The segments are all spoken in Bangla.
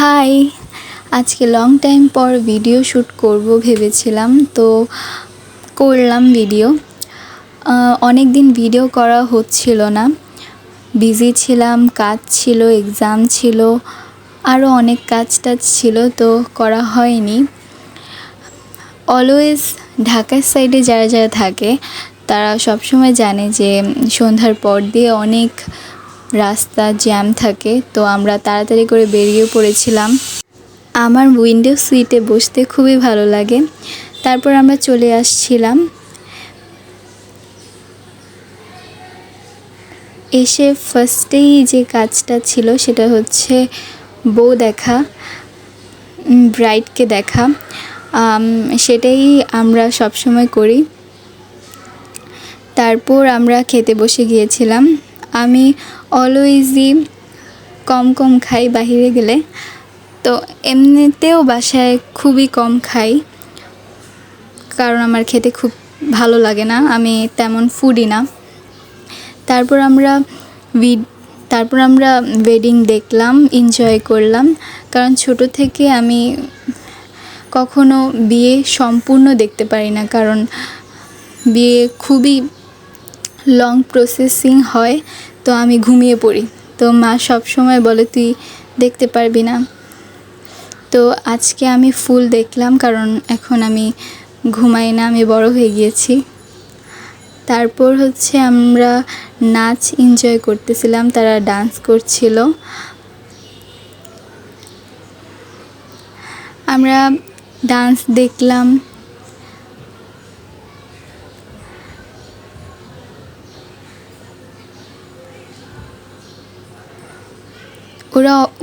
হাই, আজকে লং টাইম পর ভিডিও শ্যুট করব ভেবেছিলাম, তো করলাম ভিডিও। অনেক দিন ভিডিও করা হচ্ছিল না, বিজি ছিলাম, কাজ ছিল, এক্সাম ছিল, আরও অনেক কাজ ছিল, তো করা হয়নি। অলওয়েজ ঢাকার সাইডে যারা যারা থাকে তারা সবসময় জানে যে সন্ধ্যার পর দিয়ে অনেক রাস্তা জ্যাম থাকে, তো আমরা তাড়াতাড়ি করে বেরিয়ে পড়েছিলাম। আমার উইন্ডো সিটে বসতে খুবই ভালো লাগে। তারপর আমরা চলে আসছিলাম। এসে ফার্স্টেই যে কাজটা ছিল সেটা হচ্ছে বউ দেখা, ব্রাইডকে দেখা। সেটাই আমরা সবসময় করি। তারপর আমরা খেতে বসে গিয়েছিলাম। আমি অলওয়েজই কম খাই বাহিরে গেলে, তো এমনিতেও বাসায় খুবই কম খাই, কারণ আমার খেতে খুব ভালো লাগে না, আমি তেমন ফুডি না। তারপর আমরা ওয়েডিং দেখলাম, এনজয় করলাম, কারণ ছোট থেকে আমি কখনো বিয়ে সম্পূর্ণ দেখতে পারি না, কারণ বিয়ে খুবই লং প্রসেসিং হয়, তো আমি ঘুমিয়ে পড়ি। তো মা সব সময় বলে তুই দেখতে পারবি না। তো আজকে আমি ফুল দেখলাম, কারণ এখন আমি ঘুমাই না, আমি বড় হয়ে গিয়েছি। তারপর হচ্ছে আমরা নাচ এনজয় করতেছিলাম, তারা ডান্স করছিল। আমরা ডান্স দেখলাম।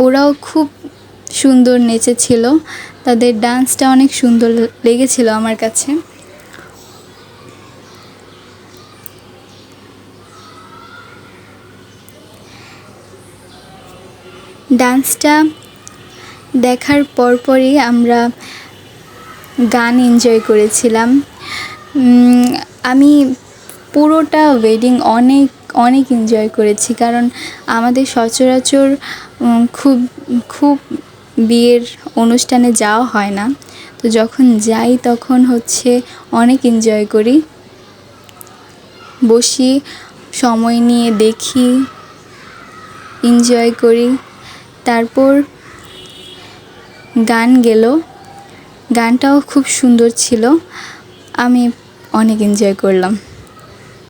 ওরাও খুব সুন্দর নেচেছিল, তাদের ডান্সটা অনেক সুন্দর লেগেছিল আমার কাছে। ডান্সটা দেখার পরপরই আমরা গান এনজয় করেছিলাম। আমি পুরোটা ওয়েডিং অনেক এনজয় করেছি, কারণ আমাদের সচরাচর খুব বিয়ের অনুষ্ঠানে যাওয়া হয় না, তো যখন যাই তখন হচ্ছে অনেক এনজয় করি, বসি, সময় নিয়ে দেখি, এনজয় করি। তারপর গান গেল, গানটাও খুব সুন্দর ছিল, আমি অনেক এনজয় করলাম।